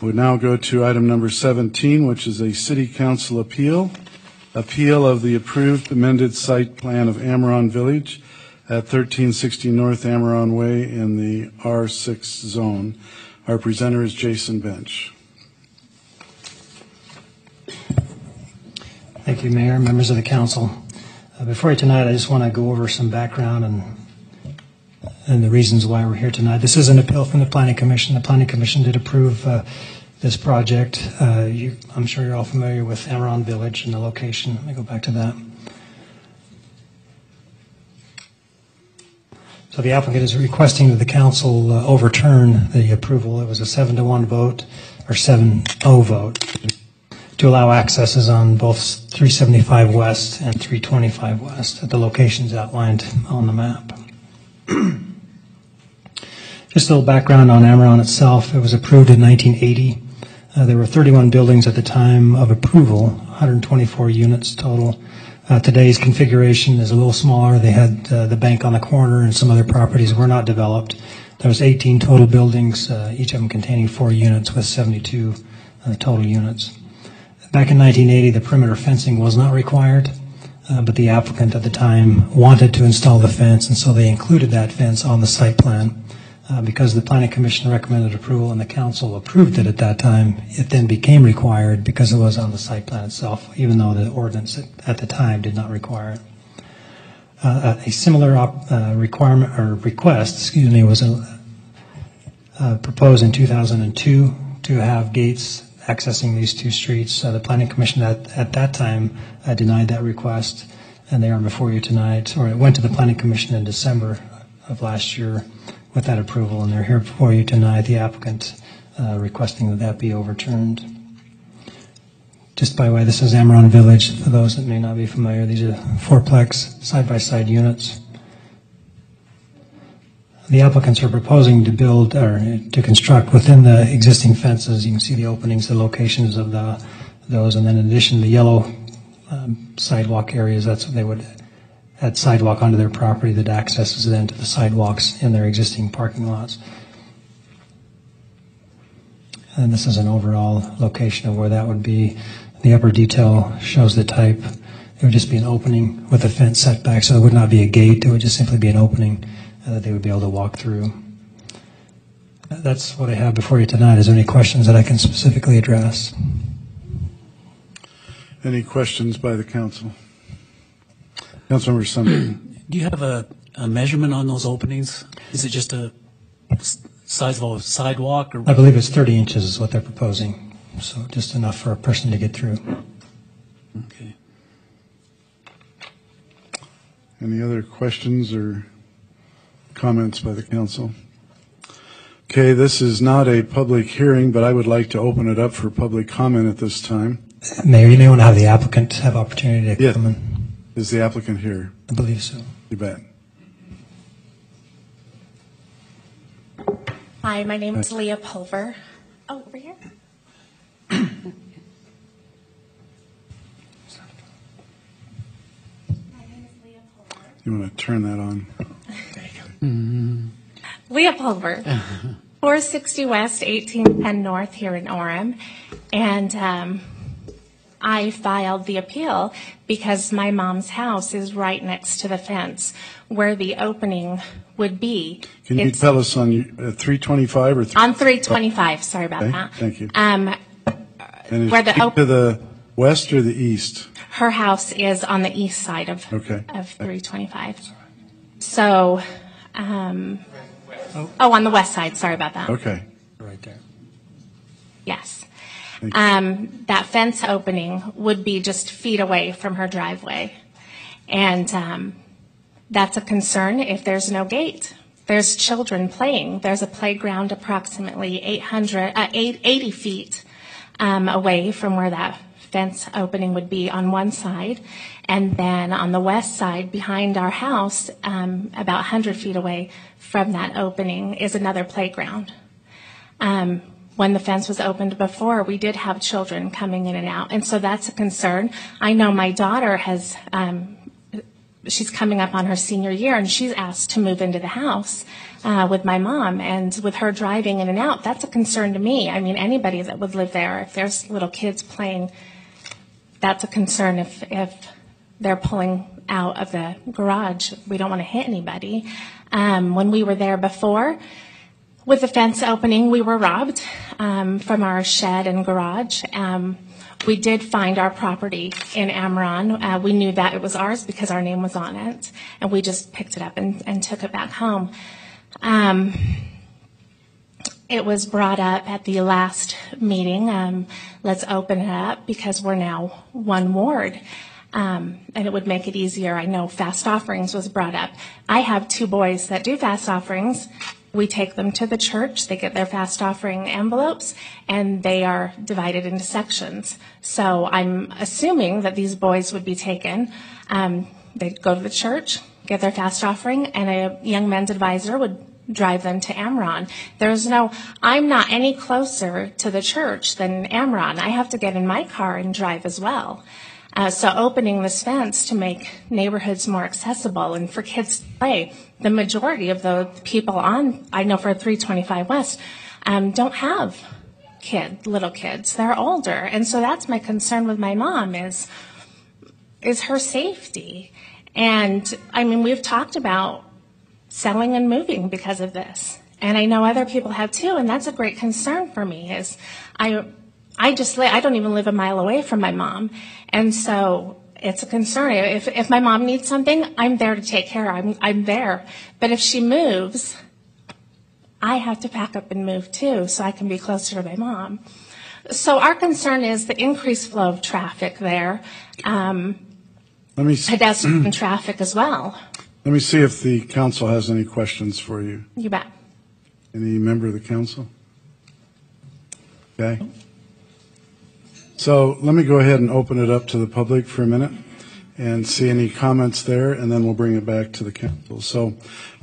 We now go to item number 17, which is a City Council appeal. Appeal of the approved amended site plan of Amiron Village at 1360 North Amiron Way in the R6 zone. Our presenter is Jason Bench. Thank you, Mayor, members of the council. Before you tonight, I just want to go over some background and the reasons why we're here tonight. This is an appeal from the Planning Commission. The Planning Commission did approve this project. I'm sure you're all familiar with Amiron Village and the location. Let me go back to that. So the applicant is requesting that the council overturn the approval. It was a 7-1 vote, or 7-0 vote, to allow accesses on both 375 West and 325 West at the locations outlined on the map. Just a little background on Amiron itself. It was approved in 1980. There were 31 buildings at the time of approval, 124 units total. Today's configuration is a little smaller. They had the bank on the corner and some other properties were not developed. There was 18 total buildings, each of them containing 4 units with 72 total units. Back in 1980, the perimeter fencing was not required, but the applicant at the time wanted to install the fence, and so they included that fence on the site plan. Because the Planning Commission recommended approval and the council approved it at that time, it then became required because it was on the site plan itself, even though the ordinance at the time did not require it. A similar request was proposed in 2002 to have gates accessing these two streets. The Planning Commission at that time denied that request, and they are before you tonight, or it went to the Planning Commission in December of last year with that approval, and they're here before you tonight, the applicant requesting that that be overturned. Just by the way, this is Amiron Village. For those that may not be familiar, these are fourplex side-by-side units. The applicants are proposing to build or to construct within the existing fences. You can see the openings, the locations of those, and then in addition, the yellow sidewalk areas, that's what they would add sidewalk onto their property that accesses then to the sidewalks in their existing parking lots. And this is an overall location of where that would be. The upper detail shows the type. It would just be an opening with a fence setback, so it would not be a gate. It would just simply be an opening that they would be able to walk through. That's what I have before you tonight. Is there any questions that I can specifically address? Any questions by the council? Councilmember Sumner. Do you have a measurement on those openings? Is it just a size of a sidewalk? Or? I believe it's 30 inches is what they're proposing, so just enough for a person to get through. Okay. Any other questions or comments by the council? Okay, this is not a public hearing, but I would like to open it up for public comment at this time. Mayor, you may want to have the applicant have opportunity to come in. Is the applicant here? I believe so. You bet. Hi, my name is Leah Pulver. Oh, over here. My name is Leah Pulver. You want to turn that on? Leah Pulver, 460 West, 1810 North here in Orem. And I filed the appeal because my mom's house is right next to the fence where the opening would be. Can you tell us on 325 or 325? On 325, sorry about that. Thank you. And is where it to the west or the east? Her house is on the east side of 325. So, on the west side, sorry about that. Okay. Right there. Yes. That fence opening would be just feet away from her driveway. And that's a concern if there's no gate. There's children playing. There's a playground approximately 80 feet away from where that fence opening would be on one side. And then on the west side behind our house, about 100 feet away from that opening, is another playground. When the fence was opened before, we did have children coming in and out, and so that's a concern. I know my daughter has she's coming up on her senior year, and she's asked to move into the house with my mom. And with her driving in and out, that's a concern to me. I mean, anybody that would live there, if there's little kids playing, that's a concern if they're pulling out of the garage. We don't want to hit anybody. When we were there before, with the fence opening, we were robbed from our shed and garage. We did find our property in Amiron. We knew that it was ours because our name was on it, and we just picked it up and took it back home. It was brought up at the last meeting, let's open it up because we're now one ward, and it would make it easier. I know fast offerings was brought up. I have 2 boys that do fast offerings. We take them to the church, they get their fast offering envelopes, and they are divided into sections. So I'm assuming that these boys would be taken. They'd go to the church, get their fast offering, and a young men's advisor would drive them to Amiron. I'm not any closer to the church than Amiron. I have to get in my car and drive as well. So opening this fence to make neighborhoods more accessible and for kids to play. The majority of the people I know for 325 West, don't have little kids. They're older. And so that's my concern with my mom is her safety. And I mean, we've talked about selling and moving because of this. And I know other people have too. And that's a great concern for me is I don't even live a mile away from my mom. And so it's a concern. If my mom needs something, I'm there to take care of. I'm there. But if she moves, I have to pack up and move too so I can be closer to my mom. So our concern is the increased flow of traffic there. Pedestrian traffic as well. Let me see if the council has any questions for you. You bet. Any member of the council? Okay. So let me go ahead and open it up to the public for a minute and see any comments there, and then we'll bring it back to the council. So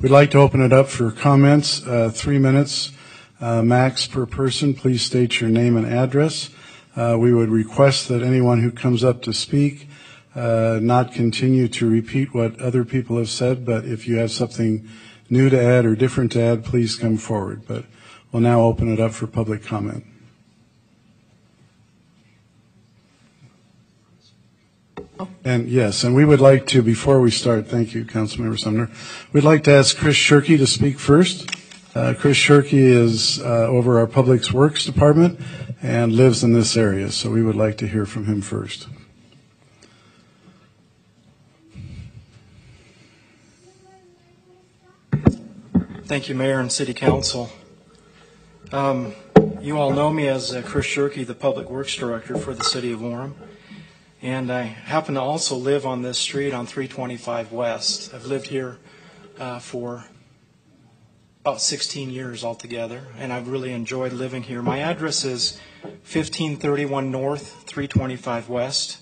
we'd like to open it up for comments, 3 minutes max per person. Please state your name and address. We would request that anyone who comes up to speak not continue to repeat what other people have said, but if you have something new to add or different to add, please come forward. But we'll now open it up for public comment. And yes, and we would like to, before we start, thank you, Councilmember Sumner, we'd like to ask Chris Shirkey to speak first. Chris Shirkey is over our Public Works Department and lives in this area, so we would like to hear from him first. Thank you, Mayor and City Council. You all know me as Chris Shirkey, the Public Works Director for the City of Orem. And I happen to also live on this street on 325 West. I've lived here for about 16 years altogether, and I've really enjoyed living here. My address is 1531 North, 325 West.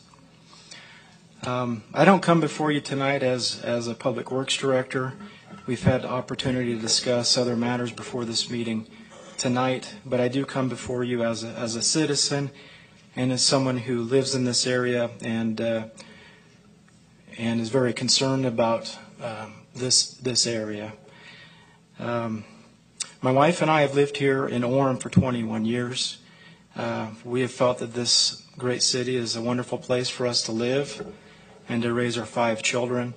I don't come before you tonight as a Public Works Director. We've had the opportunity to discuss other matters before this meeting tonight, but I do come before you as a citizen and as someone who lives in this area and is very concerned about this area. My wife and I have lived here in Orem for 21 years. We have felt that this great city is a wonderful place for us to live and to raise our 5 children.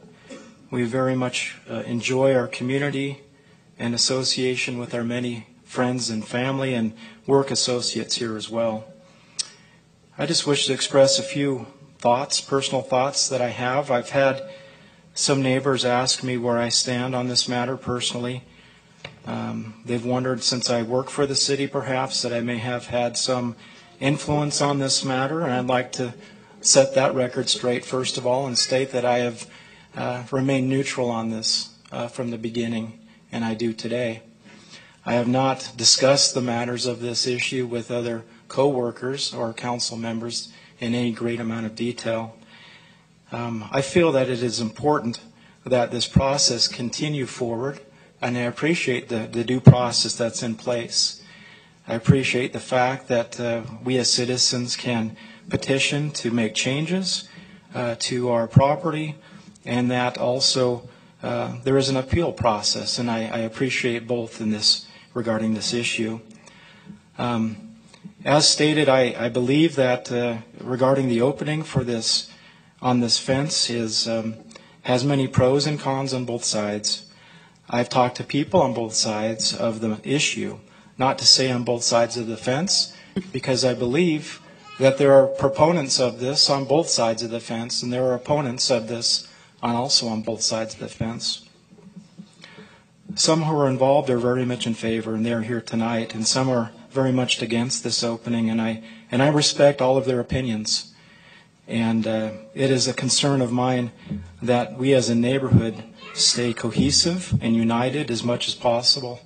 We very much enjoy our community and association with our many friends and family and work associates here as well. I just wish to express a few thoughts, personal thoughts that I have. I've had some neighbors ask me where I stand on this matter personally. They've wondered, since I work for the city perhaps, that I may have had some influence on this matter, and I'd like to set that record straight first of all and state that I have remained neutral on this from the beginning, and I do today. I have not discussed the matters of this issue with other co-workers or council members in any great amount of detail. I feel that it is important that this process continue forward, and I appreciate the due process that's in place. I appreciate the fact that we as citizens can petition to make changes to our property and that also there is an appeal process, and I appreciate both in this regarding this issue. As stated, I believe that regarding the opening for this on this fence has many pros and cons on both sides. I've talked to people on both sides of the issue, not to say on both sides of the fence, because I believe that there are proponents of this on both sides of the fence, and there are opponents of this also on both sides of the fence. Some who are involved are very much in favor, and they're here tonight, and some are very much against this opening, and I respect all of their opinions. And it is a concern of mine that we as a neighborhood stay cohesive and united as much as possible.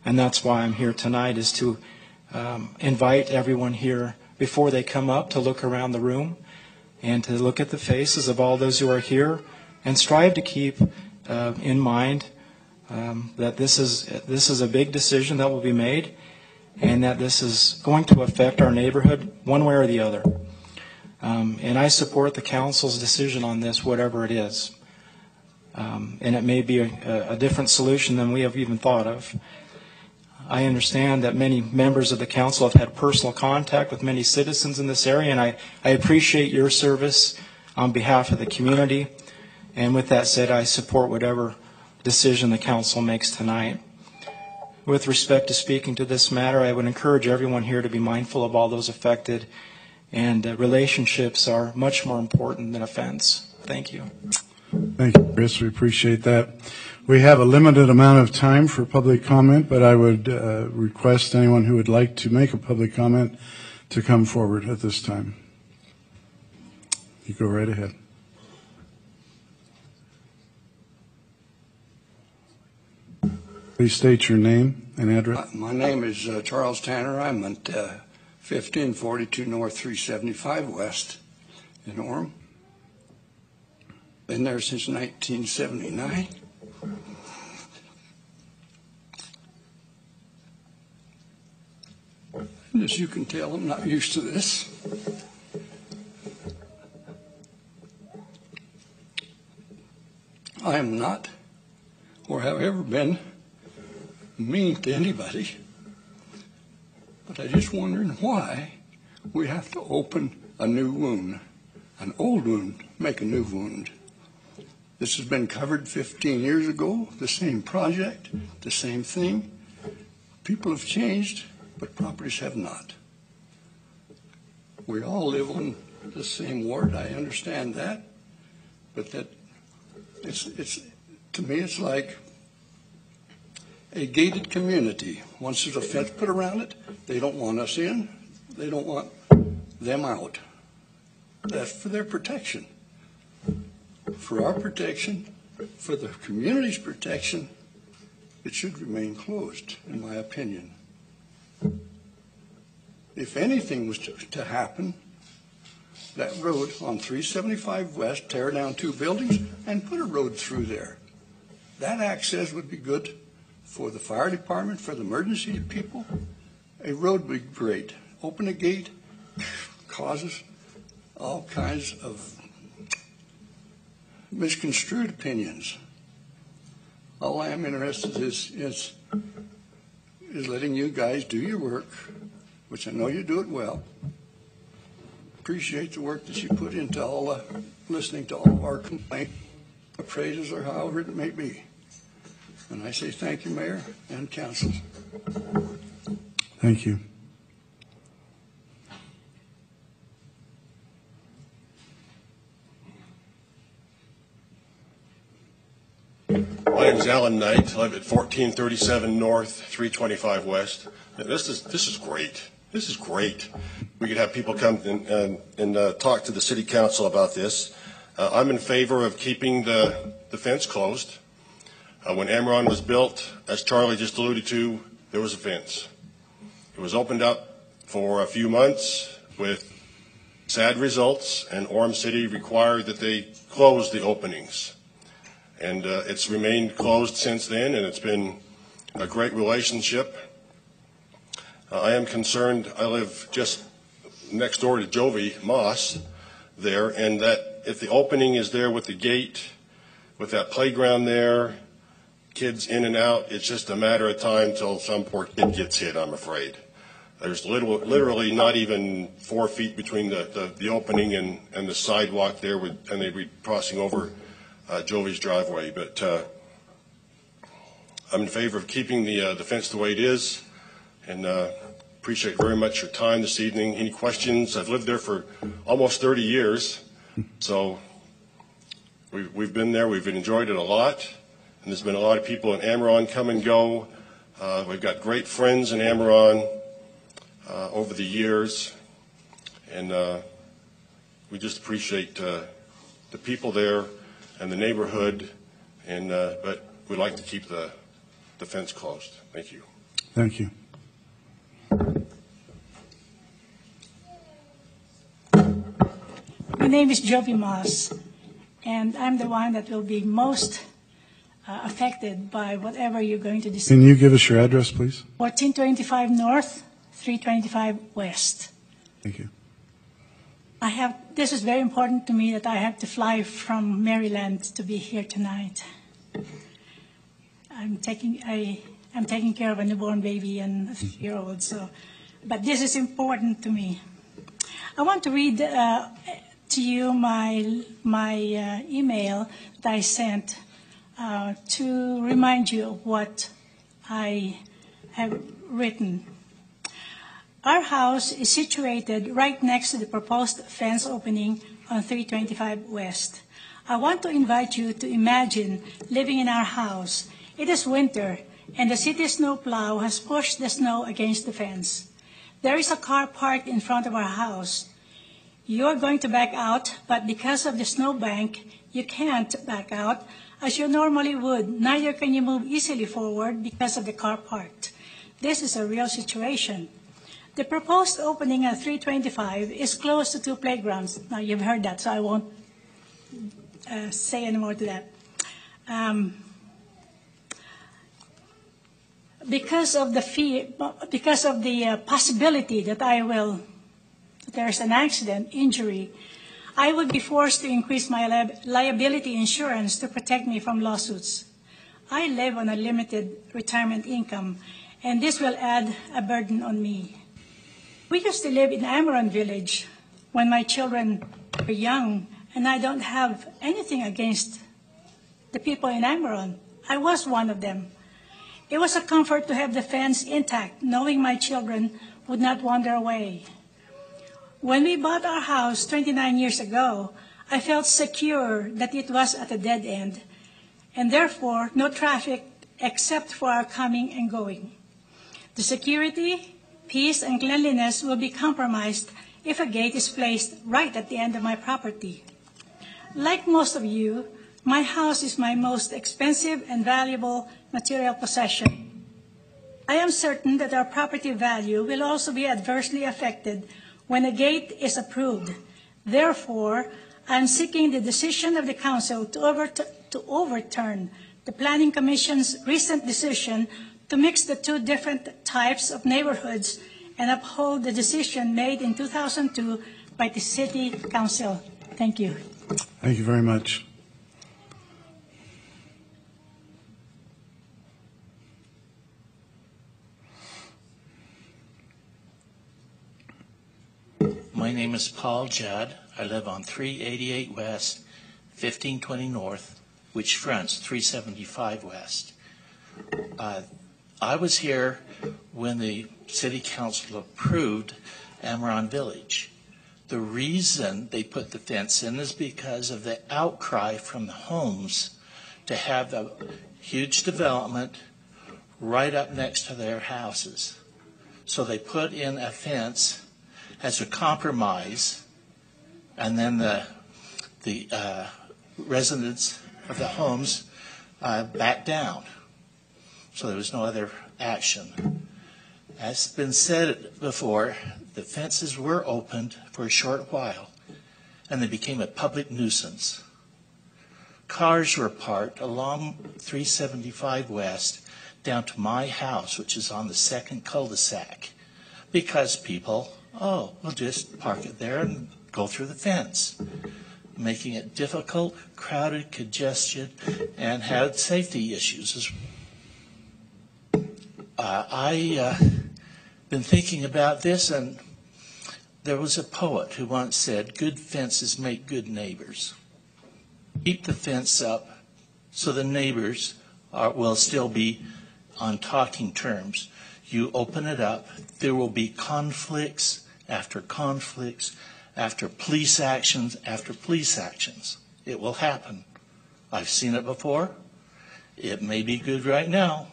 And that's why I'm here tonight, is to invite everyone here before they come up to look around the room and to look at the faces of all those who are here and strive to keep in mind that this is a big decision that will be made, and that this is going to affect our neighborhood one way or the other. And I support the council's decision on this, whatever it is. And it may be a different solution than we have even thought of. I understand that many members of the council have had personal contact with many citizens in this area, and I appreciate your service on behalf of the community. And with that said, I support whatever decision the council makes tonight. With respect to speaking to this matter, I would encourage everyone here to be mindful of all those affected, and relationships are much more important than a fence. Thank you. Thank you, Chris. We appreciate that. We have a limited amount of time for public comment, but I would request anyone who would like to make a public comment to come forward at this time. You go right ahead. Please state your name and address. My name is Charles Tanner. I'm at 1542 North 375 West in Orem. Been there since 1979. And as you can tell, I'm not used to this. I am not, or have ever been, mean to anybody, but I just wondering why we have to open a new wound, an old wound, make a new wound. This has been covered 15 years ago, the same project, the same thing. People have changed, but properties have not. We all live on the same ward, I understand that, but that it's to me it's like a gated community. Once there's a fence put around it, they don't want us in, they don't want them out. That's for their protection. For our protection, for the community's protection, it should remain closed, in my opinion. If anything was to happen, that road on 375 West, tear down 2 buildings and put a road through there. That access would be good for the fire department, for the emergency people. A road would be great. Open a gate causes all kinds of misconstrued opinions. All I am interested is letting you guys do your work, which I know you do it well. Appreciate the work that you put into all listening to all of our complaints, appraisals, or however it may be. And I say thank you, Mayor and Council. Thank you. My name is Alan Knight. I live at 1437 North, 325 West. This is great. This is great. We could have people come and talk to the City Council about this. I'm in favor of keeping the fence closed. When Amiron was built, as Charlie just alluded to, there was a fence. It was opened up for a few months with sad results, and Orem City required that they close the openings. And it's remained closed since then, and it's been a great relationship. I am concerned, I live just next door to Jovi Moss there, and that if the opening is there with the gate with that playground there, kids in and out, it's just a matter of time till some poor kid gets hit, I'm afraid. There's literally not even 4 feet between the opening and the sidewalk there, and they'd be crossing over Jovi's driveway. But I'm in favor of keeping the fence the way it is, and appreciate very much your time this evening. Any questions? I've lived there for almost 30 years, so we've been there. We've enjoyed it a lot, and there's been a lot of people in Amiron come and go. We've got great friends in Amiron over the years, and we just appreciate the people there and the neighborhood, and but we'd like to keep the fence closed. Thank you. Thank you. My name is Jovi Moss, and I'm the one that will be most affected by whatever you're going to decide. Can you give us your address, please? 1425 North, 325 West. Thank you. This is very important to me that I have to fly from Maryland to be here tonight. I'm taking care of a newborn baby and a 3-year-old, but this is important to me. I want to read to you my email that I sent to remind you of what I have written. Our house is situated right next to the proposed fence opening on 325 West. I want to invite you to imagine living in our house. It is winter, and the city snowplow has pushed the snow against the fence. There is a car parked in front of our house. You are going to back out, but because of the snowbank, you can't back out as you normally would. Neither can you move easily forward because of the car parked. This is a real situation. The proposed opening at 325 is close to 2 playgrounds. Now, you've heard that, so I won't say any more to that. Because of the possibility that there's an accident, injury, I would be forced to increase my liability insurance to protect me from lawsuits. I live on a limited retirement income, and this will add a burden on me. We used to live in Amiron Village when my children were young, and I don't have anything against the people in Amiron. I was one of them. It was a comfort to have the fence intact, knowing my children would not wander away. When we bought our house 29 years ago, I felt secure that it was at a dead end, and therefore no traffic except for our coming and going. The security, peace, and cleanliness will be compromised if a gate is placed right at the end of my property. Like most of you, my house is my most expensive and valuable material possession. I am certain that our property value will also be adversely affected when a gate is approved. Therefore, I am seeking the decision of the council to overturn the Planning Commission's recent decision to mix the 2 different types of neighborhoods and uphold the decision made in 2002 by the City Council. Thank you. Thank you very much. My name is Paul Judd. I live on 388 West, 1520 North, which fronts 375 West. I was here when the City Council approved Amiron Village. The reason they put the fence in is because of the outcry from the homes to have a huge development right up next to their houses. So they put in a fence as a compromise, and then the residents of the homes backed down. So there was no other action. As has been said before, the fences were opened for a short while, and they became a public nuisance. Cars were parked along 375 West down to my house, which is on the second cul-de-sac, because people, we'll just park it there and go through the fence. making it difficult, crowded, congested, and had safety issues. I've been thinking about this, and there was a poet who once said, "Good fences make good neighbors." Keep the fence up so the neighbors will still be on talking terms. You open it up, there will be conflicts after conflicts, after police actions after police actions. It will happen. I've seen it before. It may be good right now,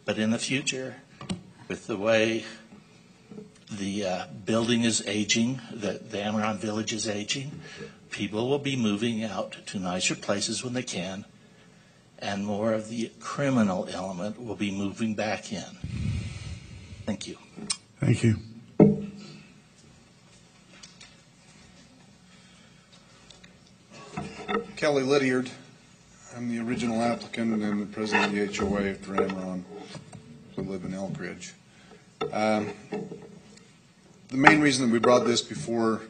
but in the future, with the way the building is aging, the Amiron Village is aging, people will be moving out to nicer places when they can, and more of the criminal element will be moving back in. Thank you. Thank you. Kelly Lydiard. I'm the original applicant and the president of the HOA for Amiron. I live in Elk Ridge. The main reason that we brought this before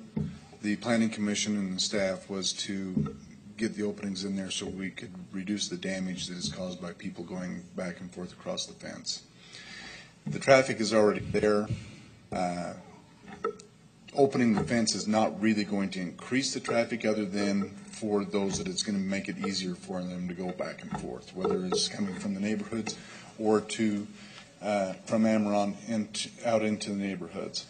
the Planning Commission and the staff was to get the openings in there so we could reduce the damage that is caused by people going back and forth across the fence. The traffic is already there. Opening the fence is not really going to increase the traffic other than for those that it's going to make it easier for them to go back and forth, whether it's coming from the neighborhoods or from Amiron out into the neighborhoods.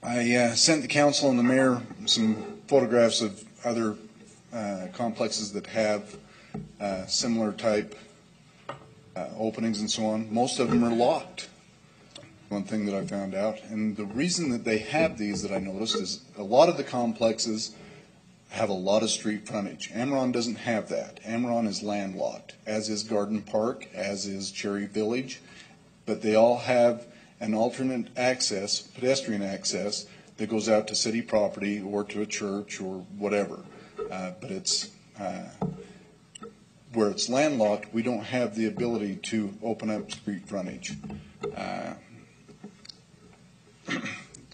I sent the council and the mayor some photographs of other complexes that have similar type openings and so on. Most of them are locked. One thing that I found out, and the reason that they have these that I noticed is a lot of the complexes have a lot of street frontage. Amiron doesn't have that. Amiron is landlocked, as is Garden Park, as is Cherry Village, but they all have an alternate access, pedestrian access, that goes out to city property or to a church or whatever. But it's where it's landlocked, we don't have the ability to open up street frontage.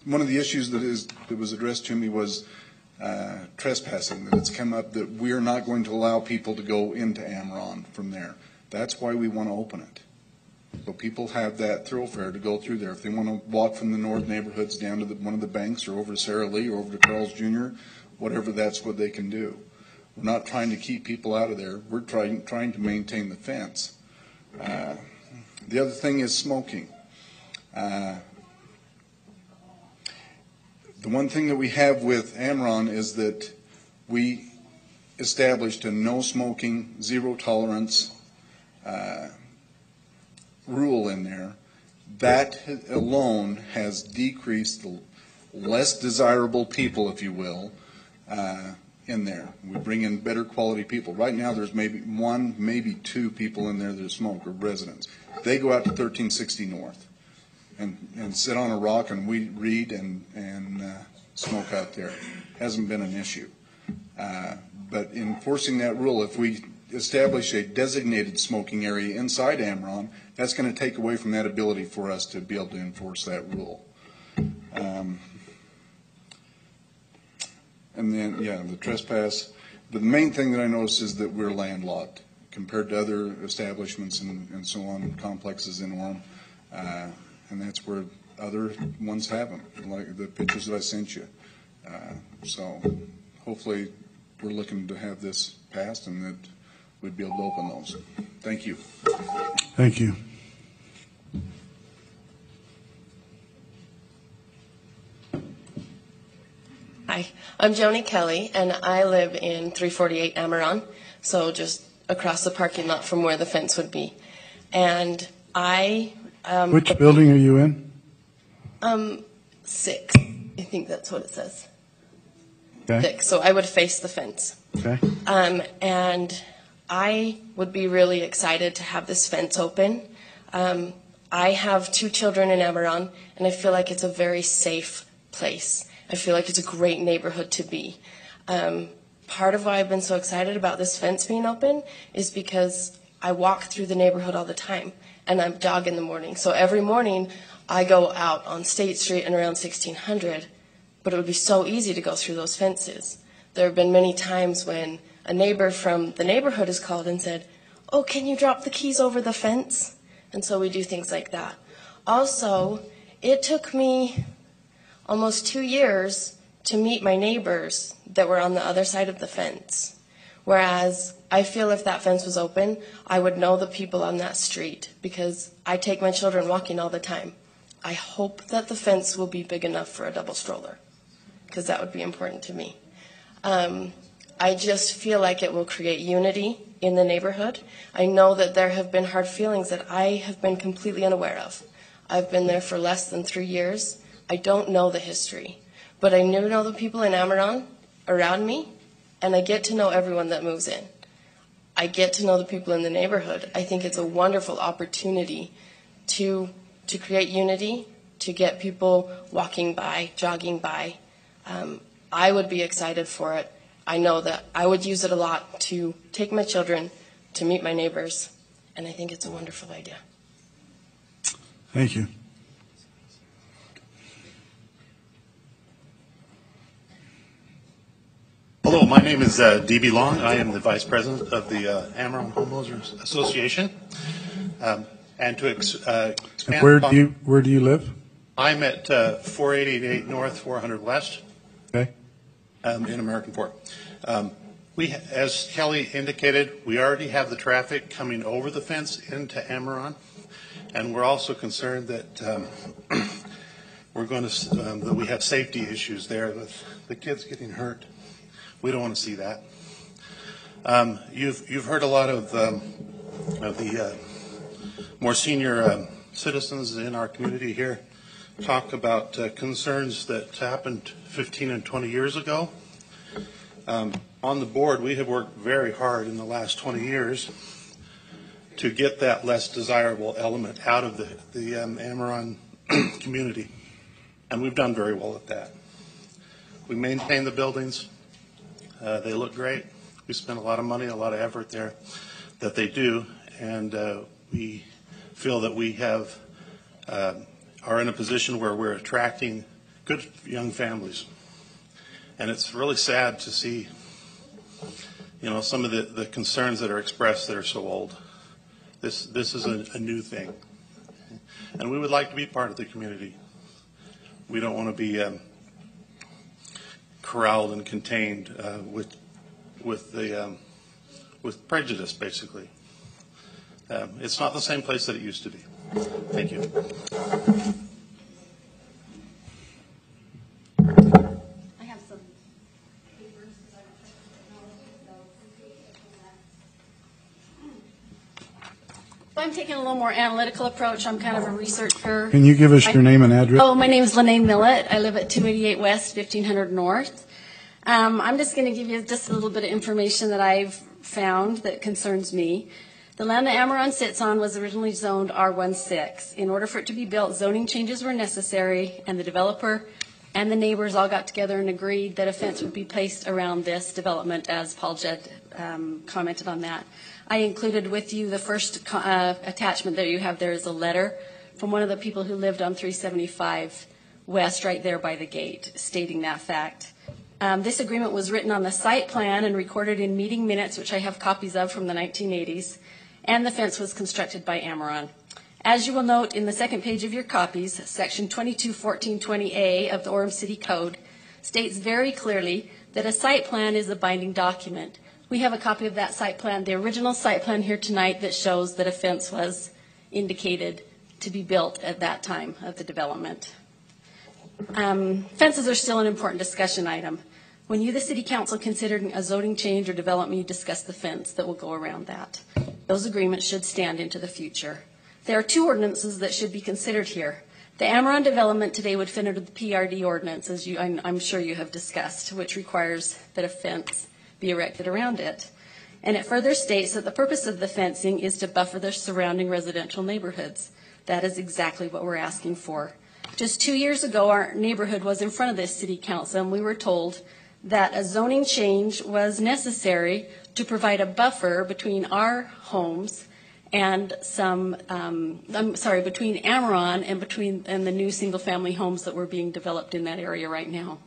One of the issues that was addressed to me was trespassing, that it's come up that we are not going to allow people to go into Amiron from there. That's why we want to open it. So people have that thoroughfare to go through there. If they want to walk from the north neighborhoods down to one of the banks or over to Sarah Lee or over to Carl's Jr., whatever, that's what they can do. We're not trying to keep people out of there. We're trying to maintain the fence. The other thing is smoking. The one thing that we have with Amiron is that we established a no smoking, zero tolerance rule in there. That alone has decreased the less desirable people, if you will, in there. We bring in better quality people. Right now there's maybe one, maybe two people in there that smoke, or residents. They go out to 1360 North and sit on a rock and we read and smoke out there. Hasn't been an issue. But enforcing that rule, if we establish a designated smoking area inside Amiron, that's going to take away from that ability for us to be able to enforce that rule. And then, yeah, the trespass. But the main thing that I noticed is that we're landlocked compared to other establishments and so on, complexes in Orem. And that's where other ones have them, like the pictures that I sent you. So hopefully we're looking to have this passed and that we'd be able to open those. Thank you. Thank you. Hi, I'm Joni Kelly, and I live in 348 Amiron, so just across the parking lot from where the fence would be. And I... Which building are you in? 6. I think that's what it says. Okay. 6, so I would face the fence. Okay. And I would be really excited to have this fence open. I have 2 children in Amiron, and I feel like it's a very safe place. I feel like it's a great neighborhood to be. Part of why I've been so excited about this fence being open is because I walk through the neighborhood all the time, and I'm jog in the morning. So every morning I go out on State Street and around 1600 but it would be so easy to go through those fences. There have been many times when a neighbor from the neighborhood has called and said, "Oh, can you drop the keys over the fence?" And so we do things like that. Also, it took me almost 2 years to meet my neighbors that were on the other side of the fence. Whereas I feel if that fence was open, I would know the people on that street because I take my children walking all the time. I hope that the fence will be big enough for a double stroller because that would be important to me. I just feel like it will create unity in the neighborhood. I know that there have been hard feelings that I have been completely unaware of. I've been there for less than 3 years. I don't know the history, but I do know the people in Amiron around me, and I get to know everyone that moves in. I get to know the people in the neighborhood. I think it's a wonderful opportunity to create unity, to get people walking by, jogging by. I would be excited for it. I know that I would use it a lot to take my children to meet my neighbors, and I think it's a wonderful idea. Thank you. Hello, my name is D.B. Long. I am the Vice President of the Amiron Homeowners Association. And to expand Where do you live? I'm at 488 North, 400 West. Okay. In American Fork. As Kelly indicated, we already have the traffic coming over the fence into Amiron, and we're also concerned that that we have safety issues there with the kids getting hurt. We don't want to see that. You've heard a lot of the more senior citizens in our community here talk about concerns that happened 15 and 20 years ago. On the board, we have worked very hard in the last 20 years to get that less desirable element out of the Amiron community, and we've done very well at that. We maintain the buildings. They look great. We spend a lot of money, a lot of effort there that they do, and we feel that we are in a position where we're attracting good young families. And it's really sad to see, some of the concerns that are expressed that are so old. This is a new thing. And we would like to be part of the community. We don't want to be corralled and contained with prejudice, basically. It's not the same place that it used to be. Thank you. I have some papers because I don't so I'm taking a little more analytical approach. I'm kind of a researcher. Can you give us your name and address? Oh, my name is Lene Millett. I live at 288 West, 1500 North. I'm just going to give you just a little bit of information that I've found that concerns me. The land that Amiron sits on was originally zoned R16. In order for it to be built, zoning changes were necessary, and the developer and the neighbors all got together and agreed that a fence would be placed around this development, as Paul Jed commented on that. I included with you the first attachment that you have there is a letter from one of the people who lived on 375 West, right there by the gate, stating that fact. This agreement was written on the site plan and recorded in meeting minutes, which I have copies of from the 1980s, and the fence was constructed by Amiron. As you will note in the second page of your copies, Section 221420A of the Orem City Code states very clearly that a site plan is a binding document. We have a copy of that site plan, the original site plan here tonight, that shows that a fence was indicated to be built at that time of the development. Fences are still an important discussion item. When you, the City Council, considered a zoning change or development, you discussed the fence that will go around that. Those agreements should stand into the future. There are two ordinances that should be considered here. The Amiron development today would fit under the PRD ordinance, as I'm sure you have discussed, which requires that a fence be erected around it. And it further states that the purpose of the fencing is to buffer the surrounding residential neighborhoods. That is exactly what we're asking for. Just 2 years ago, our neighborhood was in front of this City Council, and we were told that a zoning change was necessary to provide a buffer between our homes and between Amiron and the new single-family homes that were being developed in that area right now.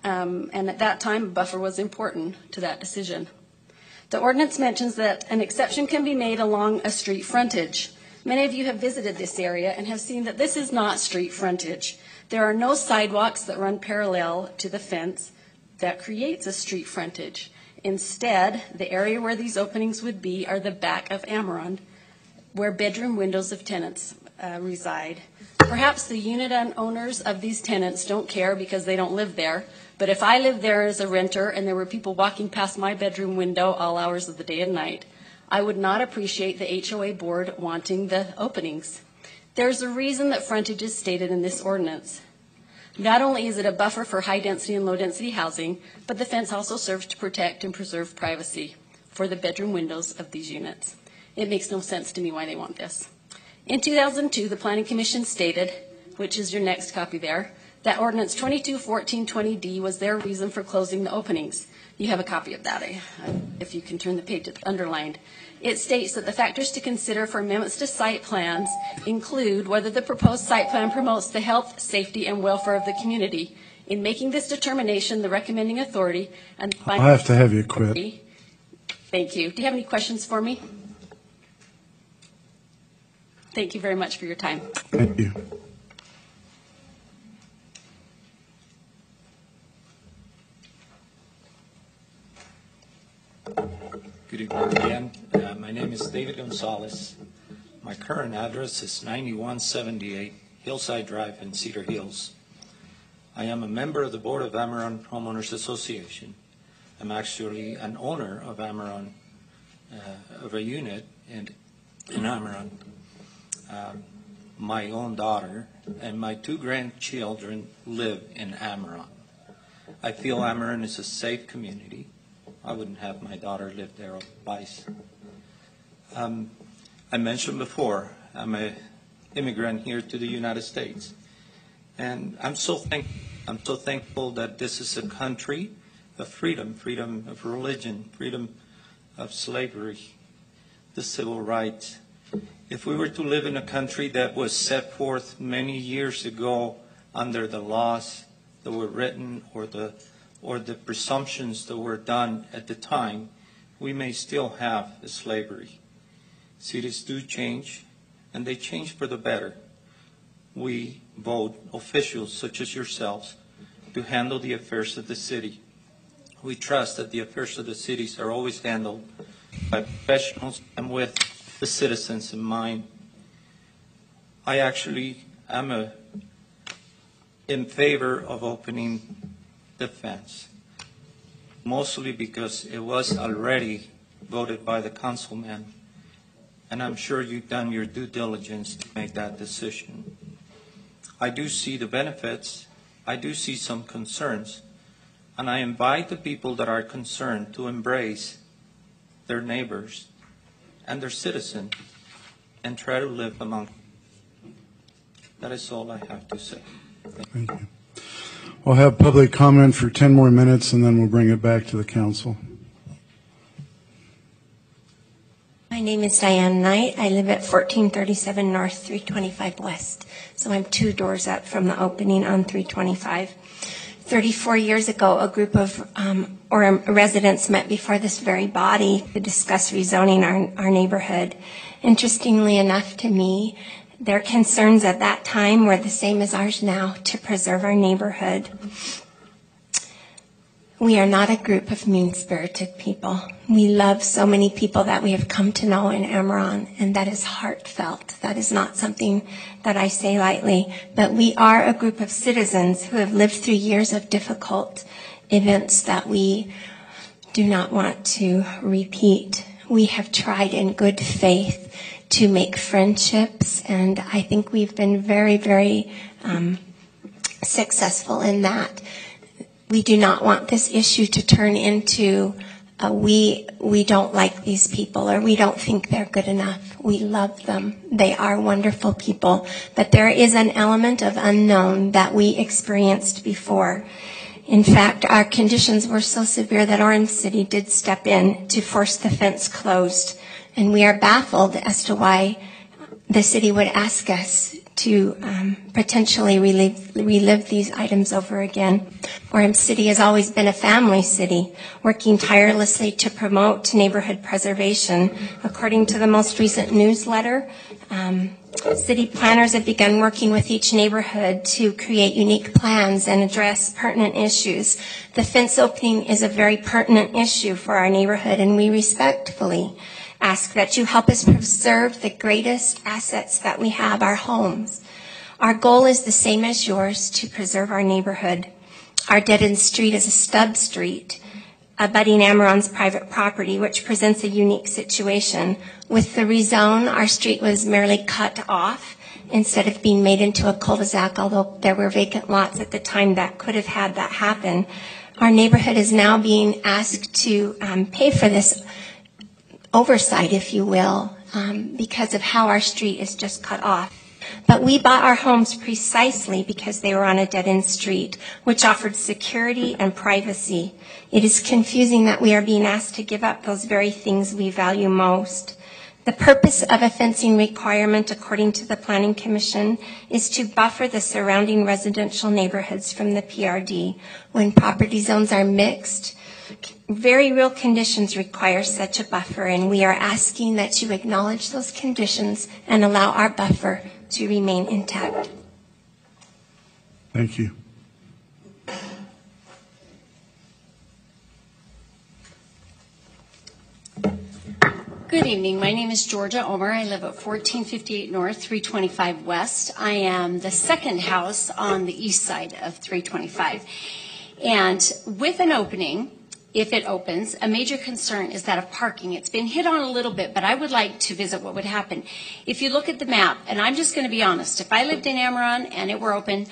And at that time, a buffer was important to that decision. The ordinance mentions that an exception can be made along a street frontage. Many of you have visited this area and have seen that this is not street frontage. There are no sidewalks that run parallel to the fence that creates a street frontage. Instead, the area where these openings would be are the back of Amiron, where bedroom windows of tenants reside. Perhaps the unit owners of these tenants don't care because they don't live there, but if I lived there as a renter and there were people walking past my bedroom window all hours of the day and night, I would not appreciate the HOA board wanting the openings. There's a reason that frontage is stated in this ordinance. Not only is it a buffer for high-density and low-density housing, but the fence also serves to protect and preserve privacy for the bedroom windows of these units. It makes no sense to me why they want this. In 2002, the Planning Commission stated, which is your next copy there, that Ordinance 221420D was their reason for closing the openings. You have a copy of that, if you can turn the page that's underlined. It states that the factors to consider for amendments to site plans include whether the proposed site plan promotes the health, safety, and welfare of the community. In making this determination, the recommending authority and the I'll have to have you quit. Thank you. Do you have any questions for me? Thank you very much for your time. Thank you. Good evening again. My name is David Gonzalez. My current address is 9178 Hillside Drive in Cedar Hills. I am a member of the board of Amiron Homeowners Association. I'm actually an owner of Amiron, of a unit in Amiron. My own daughter and my 2 grandchildren live in Amiron. I feel Amiron is a safe community. I wouldn't have my daughter live there otherwise. I mentioned before, I'm an immigrant here to the United States. And I'm so thankful that this is a country of freedom, freedom of religion, freedom of slavery, the civil rights. If we were to live in a country that was set forth many years ago under the laws that were written or the presumptions that were done at the time, we may still have slavery. Cities do change, and they change for the better. We vote officials such as yourselves to handle the affairs of the city. We trust that the affairs of the cities are always handled by professionals and with the citizens in mind. I actually am in favor of opening the fence, mostly because it was already voted by the councilman, and I'm sure you've done your due diligence to make that decision. I do see the benefits, I do see some concerns, and I invite the people that are concerned to embrace their neighbors and their citizens and try to live among them. That is all I have to say. Thank you. We'll have public comment for 10 more minutes, and then we'll bring it back to the council. My name is Diane Knight. I live at 1437 North, 325 West. So I'm 2 doors up from the opening on 325. 34 years ago, a group of Orem residents met before this very body to discuss rezoning our neighborhood. Interestingly enough to me, their concerns at that time were the same as ours now, to preserve our neighborhood. We are not a group of mean-spirited people. We love so many people that we have come to know in Amiron, and that is heartfelt. That is not something that I say lightly, but we are a group of citizens who have lived through years of difficult events that we do not want to repeat. We have tried in good faith to make friendships, and I think we've been very, very successful in that. We do not want this issue to turn into we don't like these people or we don't think they're good enough. We love them. They are wonderful people. But there is an element of unknown that we experienced before. In fact, our conditions were so severe that Orem City did step in to force the fence closed And we are baffled as to why the city would ask us to potentially relive these items over again. Orem City has always been a family city, working tirelessly to promote neighborhood preservation. According to the most recent newsletter, city planners have begun working with each neighborhood to create unique plans and address pertinent issues. The fence opening is a very pertinent issue for our neighborhood, and we respectfully ask that you help us preserve the greatest assets that we have, our homes. Our goal is the same as yours, to preserve our neighborhood. Our dead-end street is a stub street, abutting Amiron's private property, which presents a unique situation. With the rezone, our street was merely cut off instead of being made into a cul-de-sac, although there were vacant lots at the time that could have had that happen. Our neighborhood is now being asked to pay for this oversight, if you will, because of how our street is just cut off. But we bought our homes precisely because they were on a dead-end street, which offered security and privacy. It is confusing that we are being asked to give up those very things we value most. The purpose of a fencing requirement, according to the Planning Commission, is to buffer the surrounding residential neighborhoods from the PRD. When property zones are mixed, very real conditions require such a buffer, and we are asking that you acknowledge those conditions and allow our buffer to remain intact. Thank you. Good evening. My name is Georgia Omer. I live at 1458 North, 325 West. I am the second house on the east side of 325. And with an opening, if it opens, a major concern is that of parking. It's been hit on a little bit, but I would like to visit what would happen. If you look at the map, and I'm just going to be honest, if I lived in Amiron and it were open,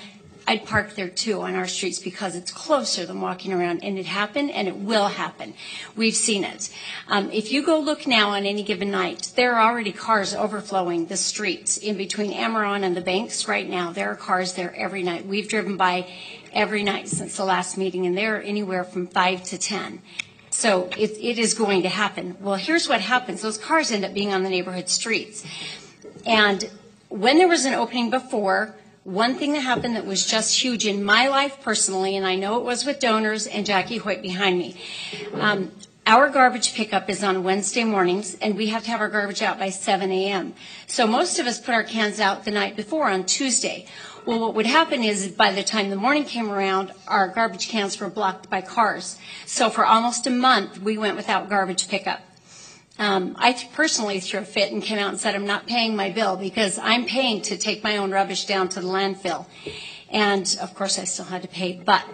I'd park there too on our streets because it's closer than walking around, and it happened and it will happen. We've seen it. If you go look now on any given night, there are already cars overflowing the streets in between Amiron and the banks right now. There are cars there every night. We've driven by every night since the last meeting, and they're anywhere from 5 to 10. So it is going to happen. Well, here's what happens. Those cars end up being on the neighborhood streets. And when there was an opening before, one thing that happened that was just huge in my life personally, and I know it was with donors and Jackie Hoyt behind me, our garbage pickup is on Wednesday mornings, and we have to have our garbage out by 7 a.m. So most of us put our cans out the night before on Tuesday. Well, what would happen is by the time the morning came around, our garbage cans were blocked by cars. So for almost a month, we went without garbage pickup. I personally threw a fit and came out and said, I'm not paying my bill because I'm paying to take my own rubbish down to the landfill. And, of course, I still had to pay. But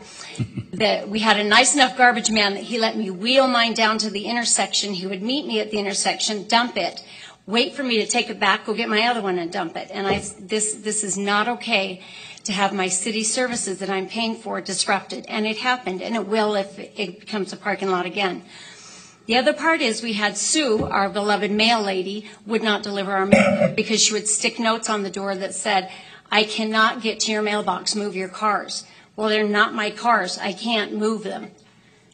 we had a nice enough garbage man that he let me wheel mine down to the intersection. He would meet me at the intersection, dump it, wait for me to take it back, go get my other one and dump it. And this is not okay to have my city services that I'm paying for disrupted. And it happened, and it will if it becomes a parking lot again. The other part is we had Sue, our beloved mail lady, would not deliver our mail because she would stick notes on the door that said, I cannot get to your mailbox, move your cars. Well, they're not my cars. I can't move them.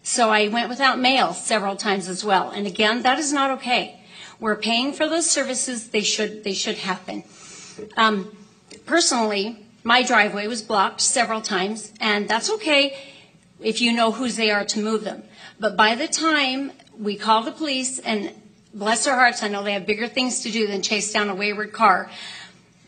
So I went without mail several times as well. And again, that is not okay. We're paying for those services. They should happen. Personally, my driveway was blocked several times, and that's okay if you know whose they are to move them. But by the time we call the police, and bless their hearts, I know they have bigger things to do than chase down a wayward car.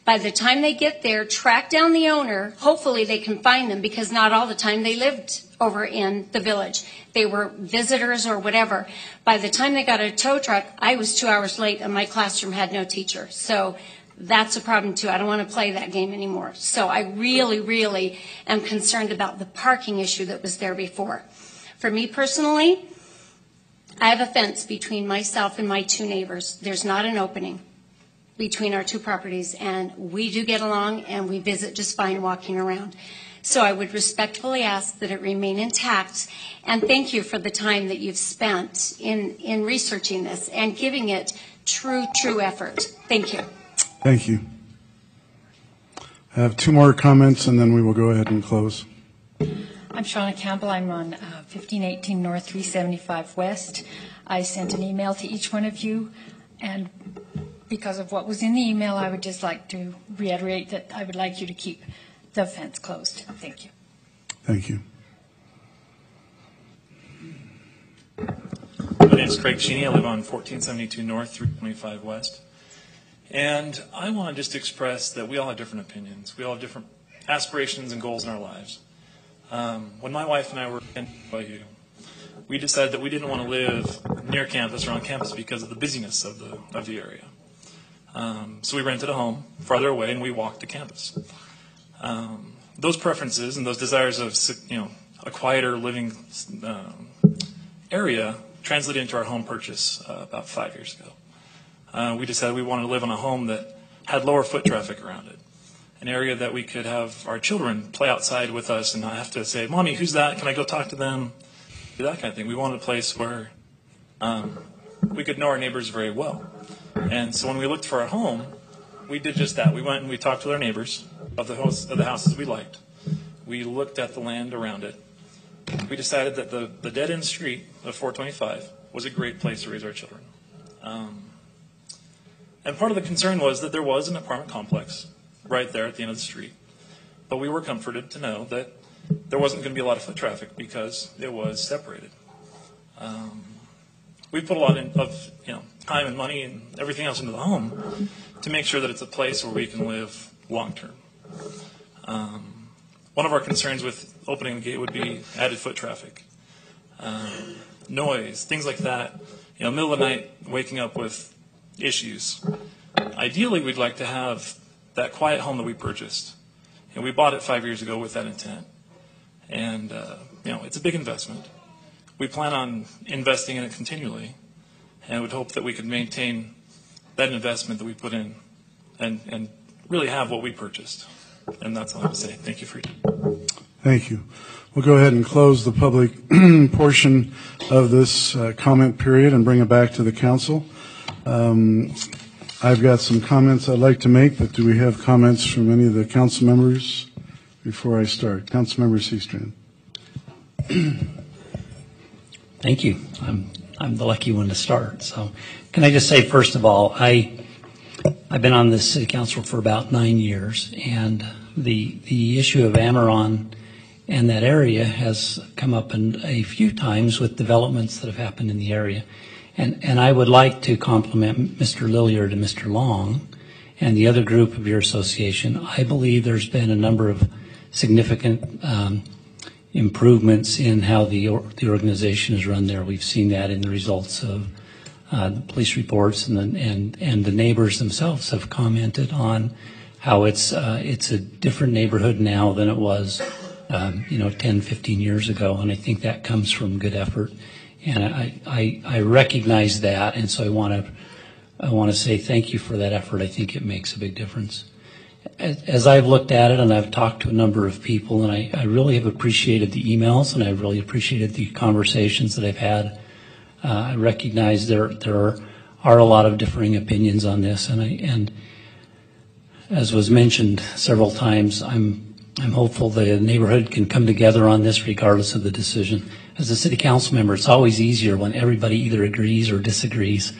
By the time they get there, track down the owner, hopefully they can find them because not all the time they lived over in the village. They were visitors or whatever. By the time they got a tow truck, I was 2 hours late and my classroom had no teacher. So that's a problem too. I don't want to play that game anymore. So I really, really am concerned about the parking issue that was there before. For me personally, I have a fence between myself and my two neighbors. There's not an opening between our two properties, and we do get along and we visit just fine walking around. So I would respectfully ask that it remain intact, and thank you for the time that you've spent in researching this and giving it true effort. Thank you. Thank you. I have two more comments, and then we will go ahead and close. I'm Shauna Campbell. I'm on 1518 North, 375 West. I sent an email to each one of you And because of what was in the email, I would just like to reiterate that I would like you to keep the fence closed. Thank you. Thank you. My name is Craig Cheney. I live on 1472 North, 325 West. And I want to just express that we all have different opinions. We all have different aspirations and goals in our lives. When my wife and I were in Bayou, we decided that we didn't want to live near campus or on campus because of the busyness of the area. So we rented a home farther away and we walked to campus. Those preferences and those desires of a quieter living area translated into our home purchase about 5 years ago. We decided we wanted to live in a home that had lower foot traffic around it, an area that we could have our children play outside with us and not have to say, "Mommy, who's that? Can I go talk to them?" That kind of thing. We wanted a place where we could know our neighbors very well. And so when we looked for a home, we did just that. We went and we talked to our neighbors of the houses we liked. We looked at the land around it. We decided that the dead-end street of 425 was a great place to raise our children. And part of the concern was that there was an apartment complex right there at the end of the street. But we were comforted to know that there wasn't going to be a lot of foot traffic because it was separated. We put a lot of time and money and everything else into the home to make sure that it's a place where we can live long term. One of our concerns with opening the gate would be added foot traffic, noise, things like that. Middle of the night, waking up with issues. Ideally, we'd like to have that quiet home that we purchased. We bought it 5 years ago with that intent. And, it's a big investment. We plan on investing in it continually and would hope that we could maintain that investment that we put in and really have what we purchased. And that's all I have to say. Thank you for your time. Thank you. We'll go ahead and close the public portion of this comment period and bring it back to the council. I've got some comments I'd like to make, but do we have comments from any of the council members before I start? Councilmember Seastrand. Thank you. I'm the lucky one to start. So can I just say, first of all, I've been on the city council for about 9 years, and the issue of Amiron and that area has come up a few times with developments that have happened in the area. And I would like to compliment Mr. Lilliard and Mr. Long and the other group of your association. I believe there's been a number of significant improvements in how the organization is run there. We've seen that in the results of the police reports, and the neighbors themselves have commented on how it's a different neighborhood now than it was 10, 15 years ago, and I think that comes from good effort. And I recognize that, and so I want to say thank you for that effort. I think it makes a big difference. As I've looked at it, and I've talked to a number of people, and I really have appreciated the emails, and I've really appreciated the conversations that I've had. I recognize there are a lot of differing opinions on this, and as was mentioned several times, I'm hopeful the neighborhood can come together on this regardless of the decision. As a city council member, it's always easier when everybody either agrees or disagrees.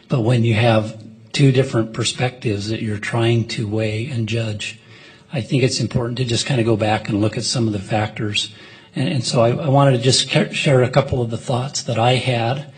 But when you have two different perspectives that you're trying to weigh and judge, I think it's important to just kind of go back and look at some of the factors. And so I wanted to just share a couple of the thoughts that I had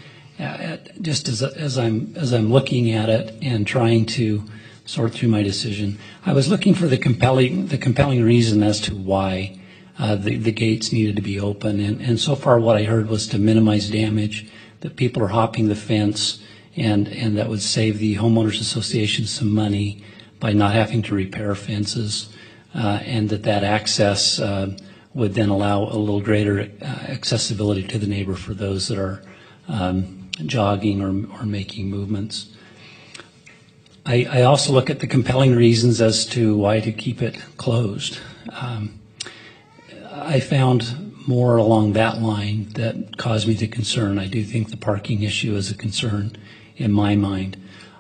just as I'm looking at it and trying to sort through my decision. I was looking for the compelling reason as to why the gates needed to be open, and so far what I heard was to minimize damage, that people are hopping the fence, and that would save the homeowners association some money by not having to repair fences, and that access would then allow a little greater accessibility to the neighbor for those that are jogging or making movements. I also look at the compelling reasons as to why to keep it closed. I found more along that line that caused me to concern. I do think the parking issue is a concern in my mind.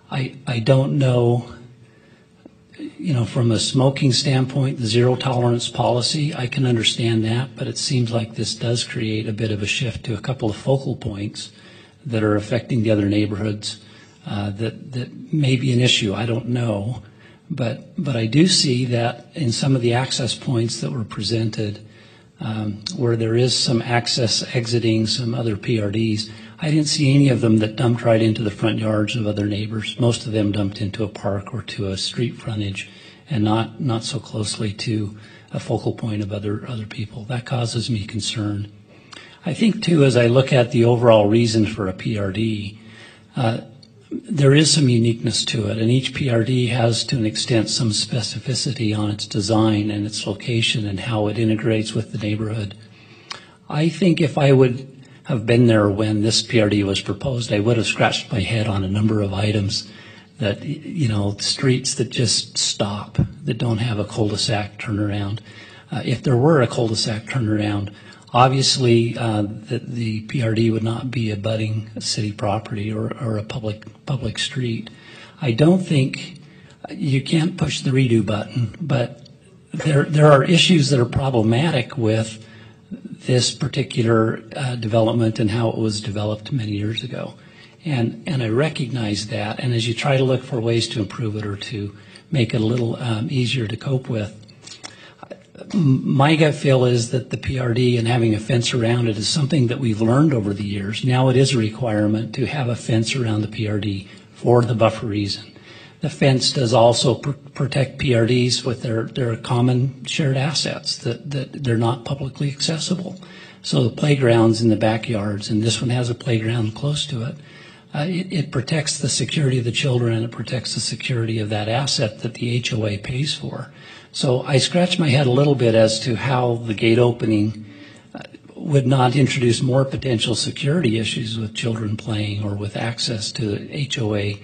I don't know, from a smoking standpoint, the zero tolerance policy, I can understand that, but it seems like this does create a bit of a shift to a couple of focal points that are affecting the other neighborhoods. that may be an issue. I don't know. But I do see that in some of the access points that were presented, where there is some access exiting some other PRDs, I didn't see any of them that dumped right into the front yards of other neighbors. Most of them dumped into a park or to a street frontage and not so closely to a focal point of other people. That causes me concern. I think, too, as I look at the overall reason for a PRD, there is some uniqueness to it, and each PRD has, to an extent, some specificity on its design and its location and how it integrates with the neighborhood. I think if I would have been there when this PRD was proposed, I would have scratched my head on a number of items that, streets that just stop, that don't have a cul-de-sac turnaround. If there were a cul-de-sac turnaround, obviously, the PRD would not be abutting a city property or a public street. I don't think you can't push the redo button, but there are issues that are problematic with this particular development and how it was developed many years ago. And I recognize that, and as you try to look for ways to improve it or to make it a little easier to cope with, my gut feel is that the PRD and having a fence around it is something that we've learned over the years. Now it is a requirement to have a fence around the PRD for the buffer reason. The fence does also protect PRDs with their common shared assets, that they're not publicly accessible. So the playgrounds in the backyards, and this one has a playground close to it, it protects the security of the children, and it protects the security of that asset that the HOA pays for. So I scratch my head a little bit as to how the gate opening would not introduce more potential security issues with children playing or with access to HOA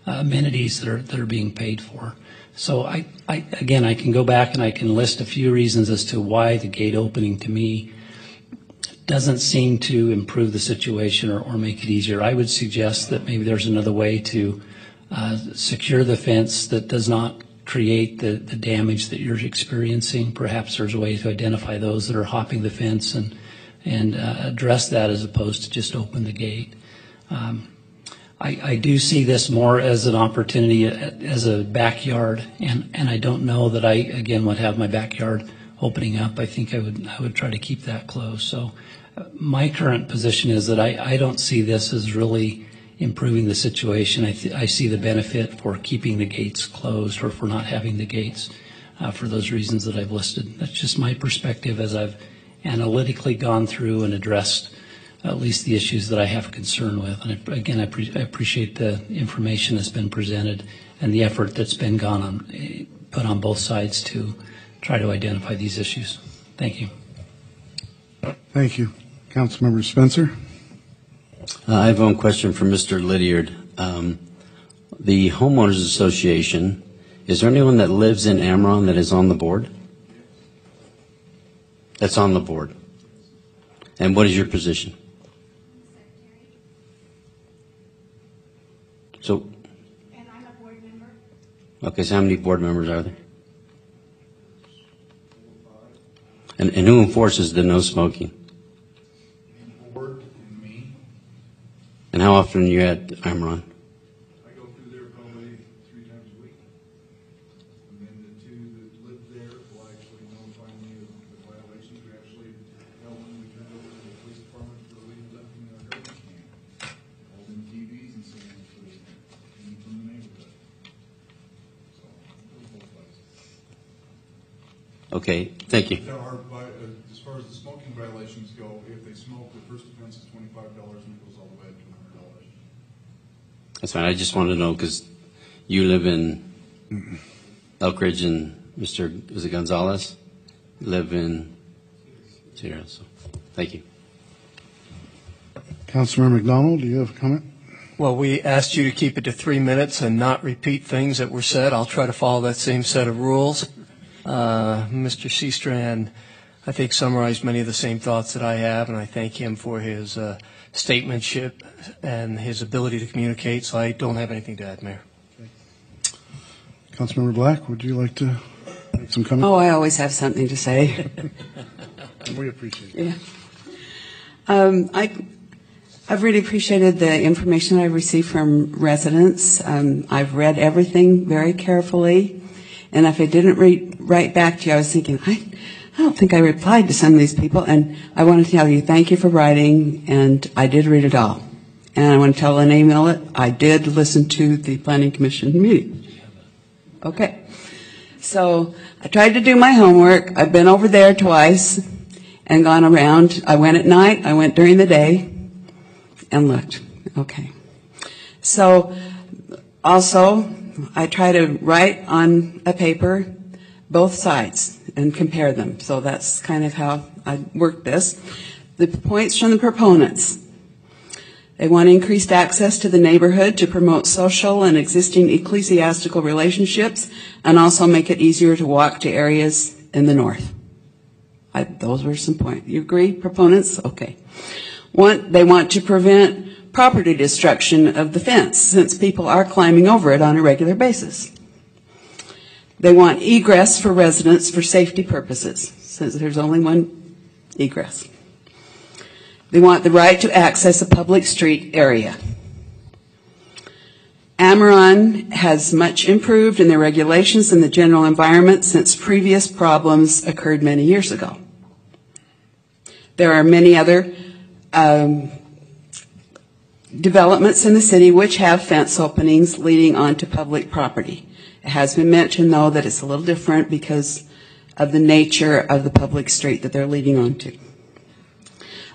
amenities that are being paid for. So I can go back and I can list a few reasons as to why the gate opening to me doesn't seem to improve the situation or make it easier. I would suggest that maybe there's another way to secure the fence that does not create the damage that you're experiencing. Perhaps there's a way to identify those that are hopping the fence and address that as opposed to just open the gate. I do see this more as an opportunity as a backyard, and I don't know that I, again, would have my backyard opening up. I think I would try to keep that closed. So my current position is that I don't see this as really improving the situation. I see the benefit for keeping the gates closed or for not having the gates for those reasons that I've listed. That's just my perspective as I've analytically gone through and addressed at least the issues that I have concern with. And again, I appreciate the information that's been presented and the effort that's been put on both sides to try to identify these issues. Thank you. Thank you. Councilmember Spencer. I have one question for Mr. Lydiard. The Homeowners Association, is there anyone that lives in Amiron that is on the board? That's on the board. And what is your position? So, and I'm a board member. Okay, so how many board members are there? And who enforces the no smoking? And how often are you at Amiron? I go through there probably 3 times a week. And then the 2 that live there will actually notify me of the violations. We actually tell them we turn over to the police department for illegal dumping in our garbage can. All them TVs and so on, from the neighborhood. So, it goes both ways. Okay, thank you. There are, as far as the smoking violations go, if they smoke, the first offense is $25 and it goes all the way up to $100. That's fine. I just wanted to know because you live in Elk Ridge and Mr. Is it Gonzalez live in Sierra. So, thank you. Councilmember McDonald, do you have a comment? Well, we asked you to keep it to 3 minutes and not repeat things that were said. I'll try to follow that same set of rules. Mr. Seastrand, I think, summarized many of the same thoughts that I have, and I thank him for his statesmanship and his ability to communicate, so I don't have anything to add, Mayor. Okay. Councilmember Black, would you like to make some comments? Oh, I always have something to say. We appreciate it. Yeah. I've really appreciated the information I've received from residents. I've read everything very carefully, and if I didn't write back to you, I was thinking, I don't think I replied to some of these people, and I want to tell you thank you for writing, and I did read it all. And I want to tell Lynn Millett, I did listen to the Planning Commission meeting. Okay. So I tried to do my homework. I've been over there twice and gone around. I went at night, I went during the day, and looked. Okay. So also, I try to write on a paper both sides and compare them. So that's kind of how I work this. The points from the proponents. They want increased access to the neighborhood to promote social and existing ecclesiastical relationships and also make it easier to walk to areas in the north. Those were some points. You agree, proponents? Okay. They want to prevent property destruction of the fence since people are climbing over it on a regular basis. They want egress for residents for safety purposes since there's only one egress. They want the right to access a public street area. Amiron has much improved in their regulations and the general environment since previous problems occurred many years ago. There are many other developments in the city which have fence openings leading onto public property. It has been mentioned, though, that it's a little different because of the nature of the public street that they're leading onto.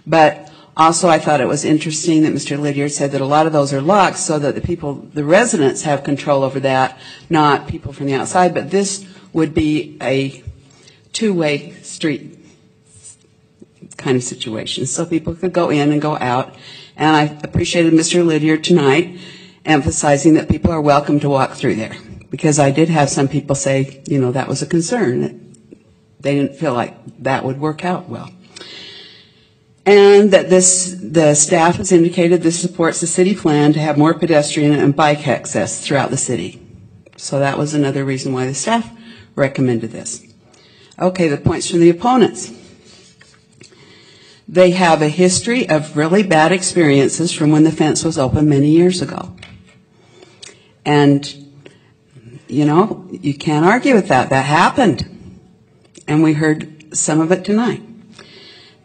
But also, I thought it was interesting that Mr. Lydiard said that a lot of those are locked so that the residents have control over that, not people from the outside. But this would be a two-way street kind of situation. So people could go in and go out. And I appreciated Mr. Lydiard tonight emphasizing that people are welcome to walk through there. Because I did have some people say, that was a concern. That they didn't feel like that would work out well. And that the staff has indicated this supports the city plan to have more pedestrian and bike access throughout the city. So that was another reason why the staff recommended this. Okay, the points from the opponents. They have a history of really bad experiences from when the fence was open many years ago. And, you can't argue with that. That happened. And we heard some of it tonight.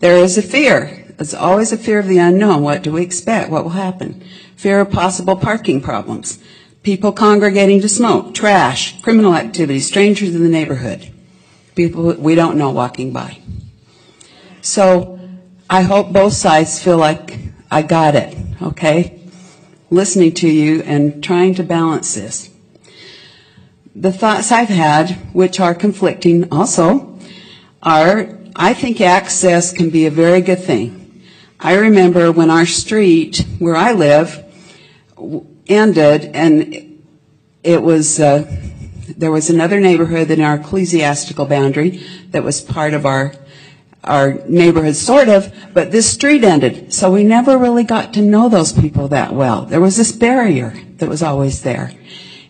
There is a fear. There's always a fear of the unknown. What do we expect? What will happen? Fear of possible parking problems. People congregating to smoke, trash, criminal activity, strangers in the neighborhood. People we don't know walking by. So I hope both sides feel like I got it, okay? Listening to you and trying to balance this. The thoughts I've had, which are conflicting also, are I think access can be a very good thing. I remember when our street, where I live, ended, and it was there was another neighborhood in our ecclesiastical boundary that was part of our neighborhood, sort of, but this street ended, so we never really got to know those people that well. There was this barrier that was always there.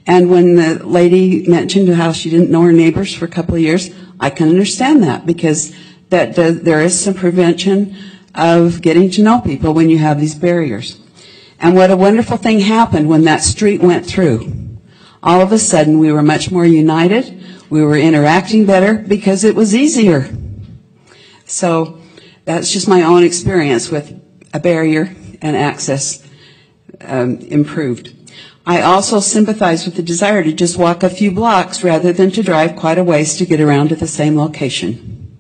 And when the lady mentioned how she didn't know her neighbors for a couple of years, I can understand that, because there is some prevention of getting to know people when you have these barriers. And what a wonderful thing happened when that street went through. All of a sudden, we were much more united. We were interacting better because it was easier. So that's just my own experience with a barrier and access improved. I also sympathize with the desire to just walk a few blocks rather than to drive quite a ways to get around to the same location.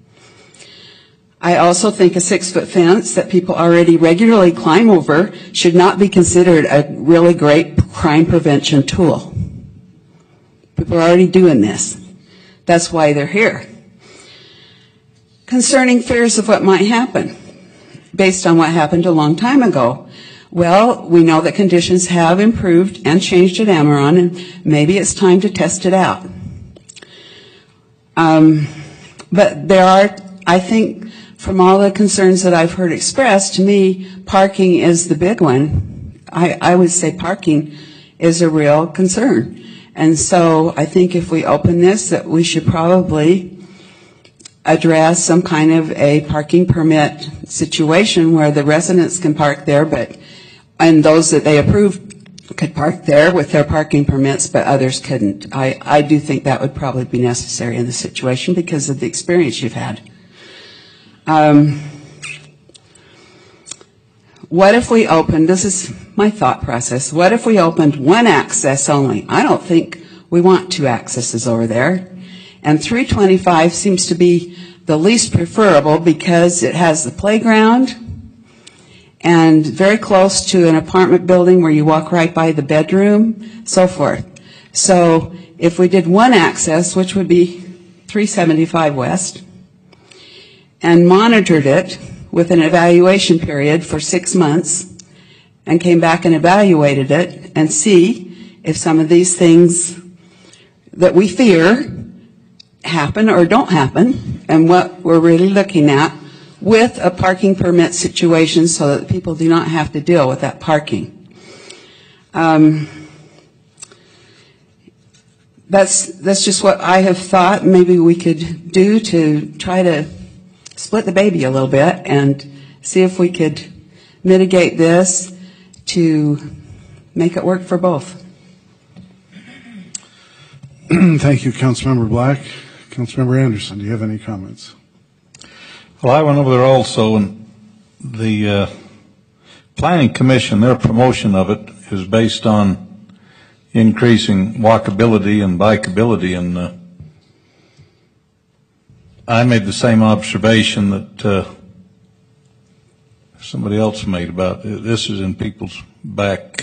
I also think a 6-foot fence that people already regularly climb over should not be considered a really great crime prevention tool. People are already doing this. That's why they're here. Concerning fears of what might happen, based on what happened a long time ago. Well, we know that conditions have improved and changed at Amiron, and maybe it's time to test it out. But there are, I think, from all the concerns that I've heard expressed, to me, parking is the big one. I would say parking is a real concern. And so I think if we open this, that we should probably address some kind of a parking permit situation where the residents can park there, and those that they approve could park there with their parking permits, but others couldn't. I do think that would probably be necessary in this situation because of the experience you've had. What if we opened, this is my thought process, what if we opened one access only? I don't think we want two accesses over there. And 325 seems to be the least preferable because it has the playground and very close to an apartment building where you walk right by the bedroom, so forth. So if we did one access, which would be 375 West, and monitored it with an evaluation period for 6 months, and came back and evaluated it and see if some of these things that we fear happen or don't happen, and what we're really looking at with a parking permit situation so that people do not have to deal with that parking. That's just what I have thought maybe we could do to try to split the baby a little bit and see if we could mitigate this to make it work for both. Thank you, Councilmember Black. Councilmember Anderson, do you have any comments? Well, I went over there also, and the Planning Commission, their promotion of it is based on increasing walkability and bikeability, and I made the same observation that somebody else made about this is in people's back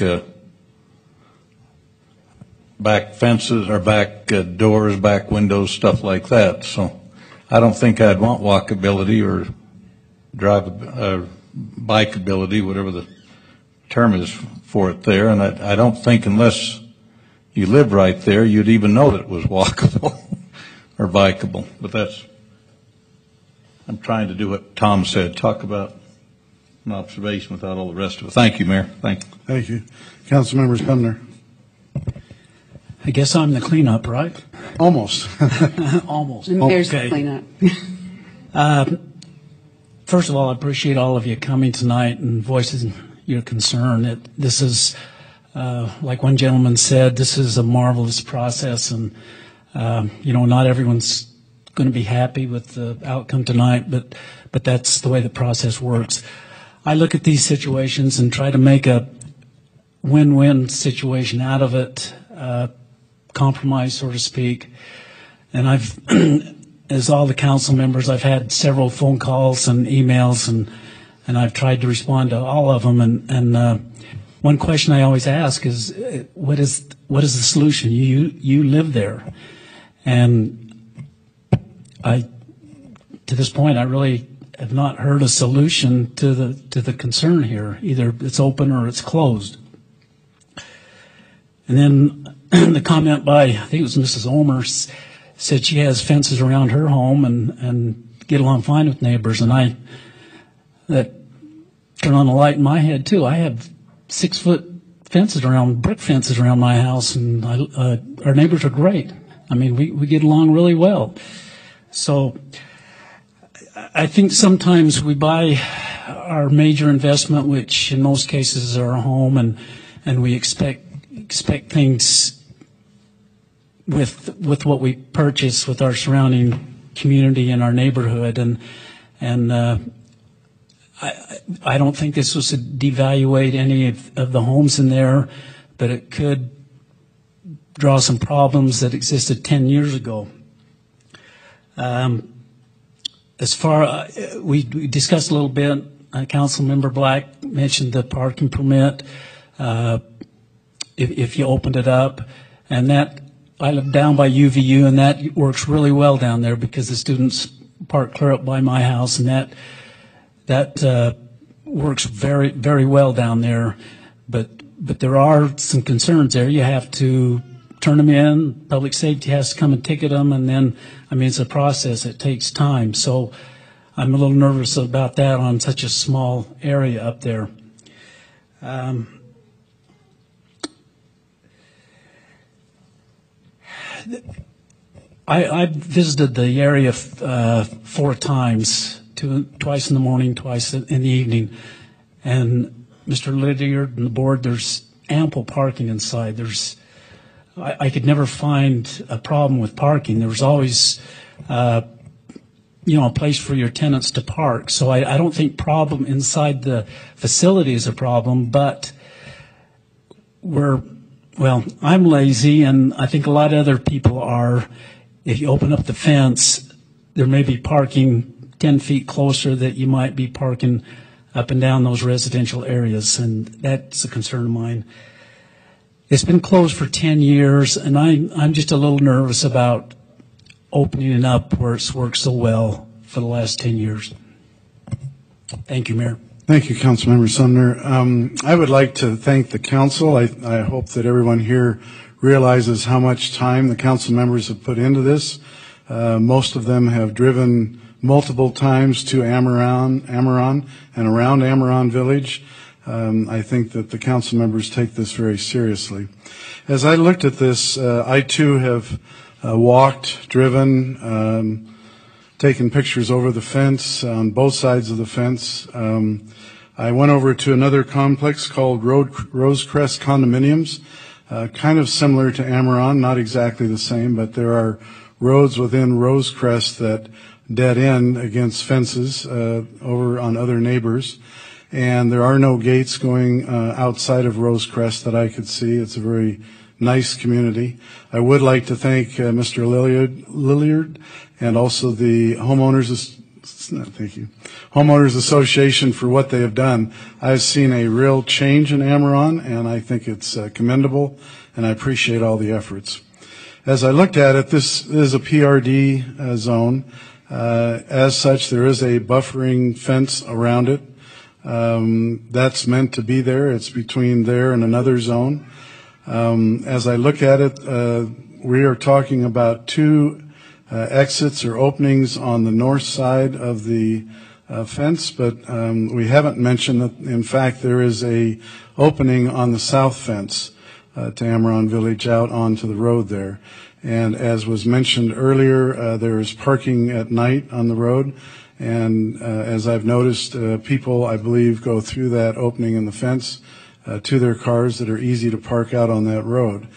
fences or back doors, back windows, stuff like that. So I don't think I'd want walkability or bikeability, whatever the term is for it there. And I don't think unless you live right there, you'd even know that it was walkable or bikeable. But I'm trying to do what Tom said, talk about an observation without all the rest of it. Thank you, Mayor. Thank you. Thank you. Councilmember Sumner. I guess I'm the cleanup, right? Almost. Almost. The mayor's the cleanup. First of all, I appreciate all of you coming tonight and voicing your concern. This is, like one gentleman said, this is a marvelous process, and not everyone's going to be happy with the outcome tonight, but that's the way the process works. I look at these situations and try to make a win-win situation out of it, compromise, so to speak. And I've, as all the council members, I've had several phone calls and emails, and I've tried to respond to all of them. And one question I always ask is, what is the solution? You live there, and to this point, I really have not heard a solution to the concern here. Either it's open or it's closed. And then the comment by, I think it was Mrs. Omer, said she has fences around her home and get along fine with neighbors. And that turned on a light in my head too. I have 6-foot fences brick fences around my house, and our neighbors are great. I mean, we get along really well. So I think sometimes we buy our major investment, which in most cases is our home, and we expect things with what we purchase with our surrounding community and our neighborhood, and I don't think this was to devaluate any of the homes in there, but it could draw some problems that existed 10 years ago. As far we discussed a little bit, Councilmember Black mentioned the parking permit. If you opened it up, and that I live down by UVU, and that works really well down there because the students park clear up by my house, and that works very, very well down there. But there are some concerns there. You have to turn them in. Public safety has to come and ticket them, and then, it's a process. It takes time. So I'm a little nervous about that on such a small area up there. I visited the area 4 times, twice in the morning, twice in the evening. And Mr. Lydiard and the board, there's ample parking inside. I could never find a problem with parking. There was always, a place for your tenants to park. So I don't think problem inside the facility is a problem, but I'm lazy, and I think a lot of other people are. If you open up the fence, there may be parking 10 feet closer that you might be parking up and down those residential areas, and that's a concern of mine. It's been closed for 10 years, and I'm just a little nervous about opening it up where it's worked so well for the last 10 years. Thank you, Mayor. Thank you, Councilmember Sumner. I would like to thank the council. I hope that everyone here realizes how much time the council members have put into this. Most of them have driven multiple times to Amiron and around Amiron Village. I think that the council members take this very seriously. As I looked at this, I too have walked, driven, taken pictures over the fence, on both sides of the fence. I went over to another complex called Rosecrest Condominiums, kind of similar to Amiron, not exactly the same, but there are roads within Rosecrest that dead end against fences over on other neighbors. And there are no gates going outside of Rosecrest that I could see. It's a very nice community. I would like to thank Mr. Lilliard and also the Homeowners Association for what they have done. I've seen a real change in Amiron, and I think it's commendable, and I appreciate all the efforts. As I looked at it, this is a PRD zone. As such, there is a buffering fence around it. That's meant to be there. It's between there and another zone. As I look at it, we are talking about 2 exits or openings on the north side of the fence, but we haven't mentioned that, in fact, there is a opening on the south fence to Amiron Village out onto the road there. And as was mentioned earlier, there is parking at night on the road. And as I've noticed, people, I believe, go through that opening in the fence to their cars that are easy to park out on that road.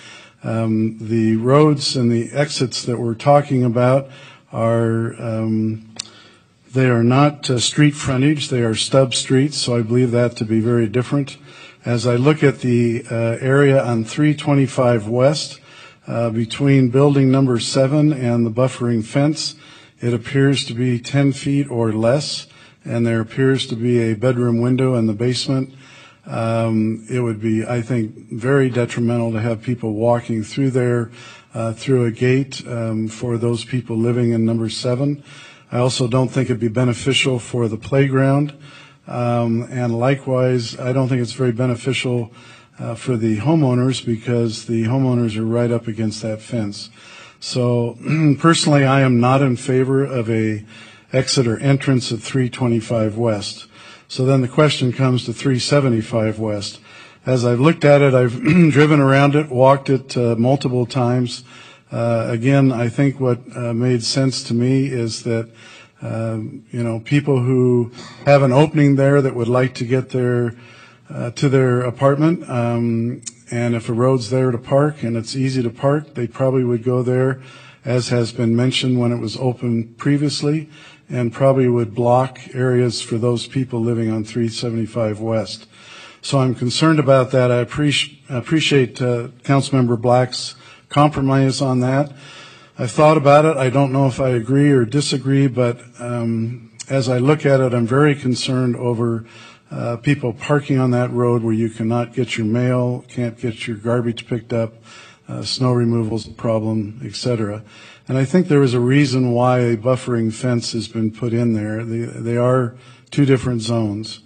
The roads and the exits that we're talking about are, they are not street frontage, they are stub streets, so I believe that to be very different. As I look at the area on 325 West, between building number 7 and the buffering fence, it appears to be 10 feet or less, and there appears to be a bedroom window in the basement. It would be, I think, very detrimental to have people walking through there through a gate for those people living in number 7. I also don't think it'd be beneficial for the playground. And likewise, I don't think it's very beneficial for the homeowners because the homeowners are right up against that fence. So personally, I am not in favor of a exit or entrance at 325 West. So then the question comes to 375 West. As I've looked at it, I've driven around it, walked it multiple times. Again, I think what made sense to me is that people who have an opening there that would like to get there to their apartment, and if a road's there to park and it's easy to park, they probably would go there, as has been mentioned when it was open previously, and probably would block areas for those people living on 375 West. So I'm concerned about that. I appreciate Councilmember Black's compromise on that. I've thought about it. I don't know if I agree or disagree, but as I look at it, I'm very concerned over people parking on that road where you cannot get your mail, can't get your garbage picked up, snow removal's a problem, etc. And I think there is a reason why a buffering fence has been put in there. They are 2 different zones.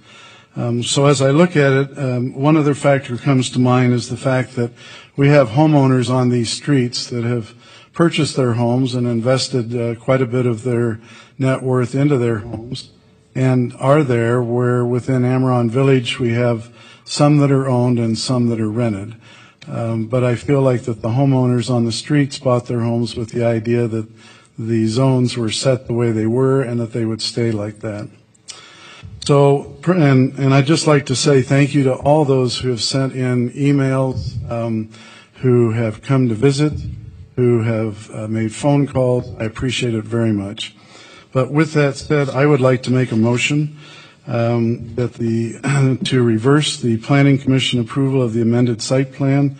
So as I look at it, one other factor comes to mind is the fact that we have homeowners on these streets that have purchased their homes and invested quite a bit of their net worth into their homes and are there, where within Amiron Village we have some that are owned and some that are rented. But I feel like that the homeowners on the streets bought their homes with the idea that the zones were set the way they were and that they would stay like that. So, and I'd just like to say thank you to all those who have sent in emails, who have come to visit, who have made phone calls. I appreciate it very much. But with that said, I would like to make a motion to reverse the Planning Commission approval of the amended site plan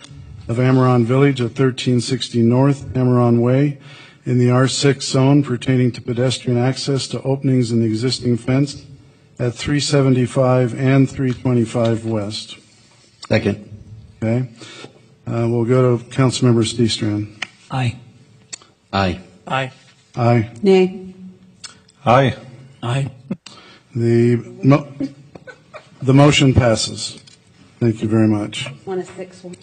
of Amiron Village at 1360 North Amiron Way in the R6 zone pertaining to pedestrian access to openings in the existing fence at 375 and 325 West. Second. Okay. We'll go to Councilmember Steestrand. Aye. Aye. Aye. Aye. Nay. Aye. Aye. The motion passes. Thank you very much. Want a 6-1?